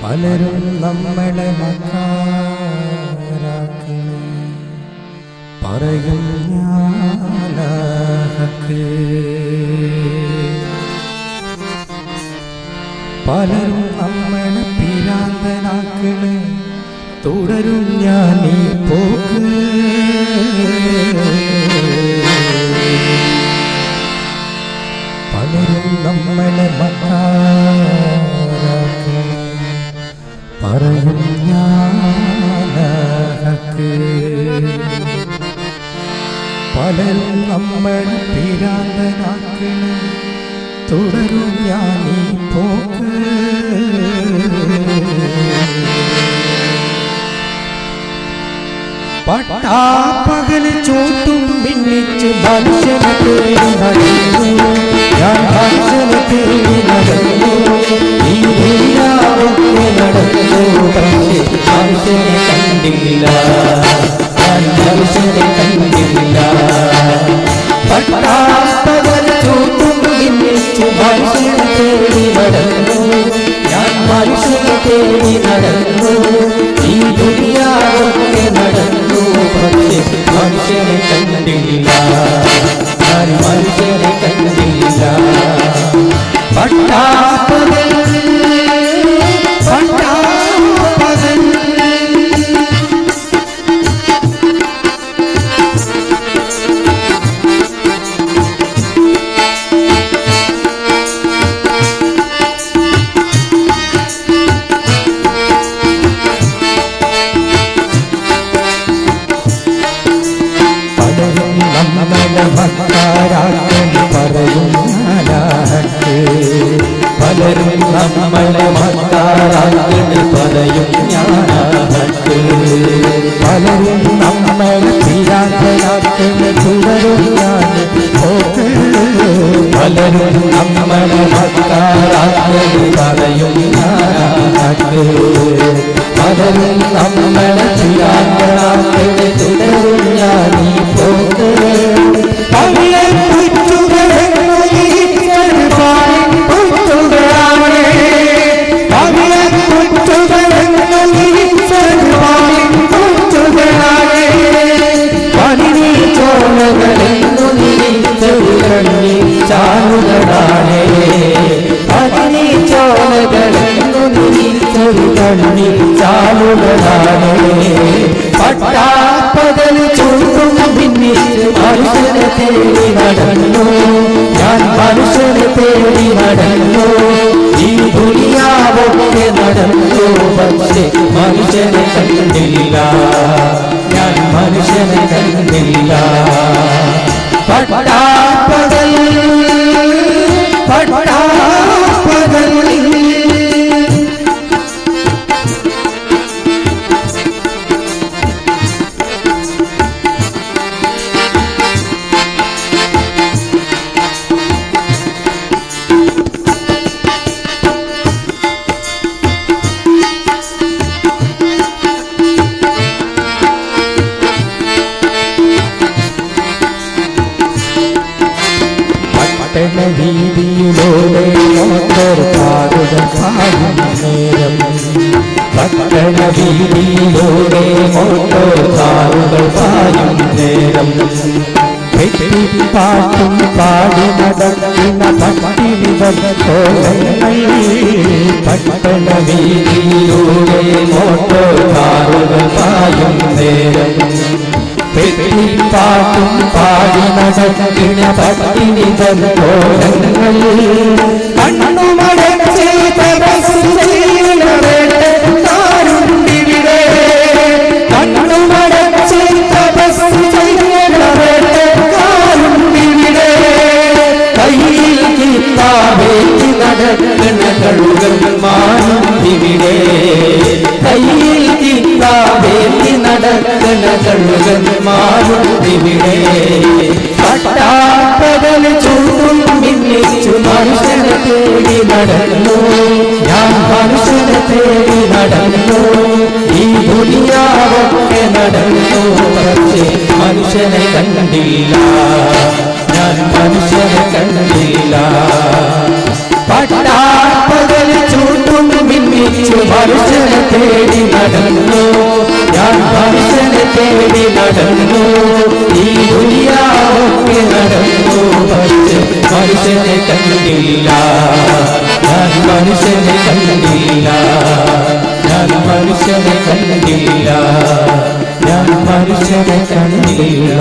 പലരും നമ്മളെ മക്കാരാക്കി പറയും ഞാനഹക്ക്. പലരും നമ്മളെ പിരാന്തനാക്കള് തുടരും ഞാൻ ഈ പോക്ക്. പലരും നമ്മളെ മക്കാരാക്കി പറയും ഞാനഹക്ക്. പലരും നമ്മളെ പിരാന്തനാക്കള് തുടരും ഞാൻ ഈ പോക്ക്. പട്ടാപ്പകല് ചൂട്ടും ഭിന്നിച്ച് മനുഷ്യനെ തേടി നടന്നു. ഞാൻ മനുഷ്യനെ തേടി നടന്നു. ഈ ദുനിയാവൊക്കെ നടന്നു, പക്ഷേ മനുഷ്യനെ കണ്ടില്ല. ഞാൻ മനുഷ്യനെ കണ്ടില്ല. പട്ടാപ്പകല് ചൂട്ടും ഭിന്നിച്ച് മനുഷ്യനെ തേടി നടന്നു. ഞാൻ മനുഷ്യനെ തേടി നടന്നു. ഈ ദുനിയാവൊക്കെ നടന്നു, പക്ഷേ മനുഷ്യനെ കണ്ടില്ല. ഞാൻ മനുഷ്യനെ കണ്ടില്ല. പട്ടാപ്പകൽ പട്ടാപ്പകൽ പലരും നമ്മളെ മക്കാരാക്കി പറയും ഞാനഹക്ക്. പലരും നമ്മളെ പിരാന്തനാക്കി തുടരും ഞാൻ പോക്ക്. പലരും നമ്മളെ മക്കാരാക്കി പറയും ഞാനഹക്ക്. പലരും നമ്മളെ പിരാന്തനാക്കി തുടരും ഞാൻ ഈ പോക്ക്. പട്ടാപ്പകൽ ചൂട്ടും ഭിന്നിച്ച് മനുഷ്യനെ തേടി നടന്നു. ഞാൻ മനുഷ്യനെ തേടി നടന്നു. ഈ ദുനിയാവൊക്കെ നടന്നു, പക്ഷേ മനുഷ്യനെ കണ്ടില്ല. ഞാൻ മനുഷ്യനെ കണ്ടില്ല. പട്ടാപ്പകൽ പട്ടാപ്പകൽ വീതിയിലൂടെ മോട്ടോർ കാറുകൾ പായും നേരം. പട്ടണ വീതിയിലൂടെ മോട്ടോർ കാറുകൾ പായും നേരം. പാട്ടും പാടി നടക്കുന്ന പട്ടിണികൾ. പട്ടണ വീതിയിലൂടെ മോട്ടോർ കാറുകൾ പായും നേരം. പാട്ടും പാടി നടക്കുന്ന പട്ടിണികൾ കോലങ്ങൾ. കണ്ണുമടച്ച് തപസ്സു ചെയ്യുന്ന വേട്ടക്കാരുണ്ടിവിടെ. കണ്ണുമടച്ച് തപസ്സു ചെയ്യുന്ന വേട്ടക്കാരുണ്ടിവിടെ. കയ്യിൽ കിത്താബേറ്റി നടക്കുന്ന കഴുകന്മാരുണ്ടിവിടെ. കയ്യിൽ കിത്താബേറ്റി നടക്കുന്ന കഴുകന്മാരുണ്ടിവിടെ. പട്ടാപ്പകൽ ചൂട്ടും ഭിന്നിച്ചു മനുഷ്യനെ തേടി നടന്നു. ഞാൻ മനുഷ്യനെ തേടി നടന്നു. ഈ ദുനിയാവൊക്കെ നടന്നു, പക്ഷേ മനുഷ്യനെ കണ്ടില്ല. ഞാൻ മനുഷ്യനെ കണ്ടില്ല. പട്ടാപ്പകൽ ചൂട്ടും ഭിന്നിച്ചു മനുഷ്യനെ തേടി നടന്നു, ഞാൻ മനുഷ്യനെ തേടി നടന്നു, ഈ ദുനിയാവൊക്കെ നടന്നു, പക്ഷേ മനുഷ്യനെ കണ്ടില്ല, ഞാൻ മനുഷ്യനെ കണ്ടില്ല, ഞാൻ മനുഷ്യനെ കണ്ടില്ല, ഞാൻ മനുഷ്യനെ കണ്ടില്ല.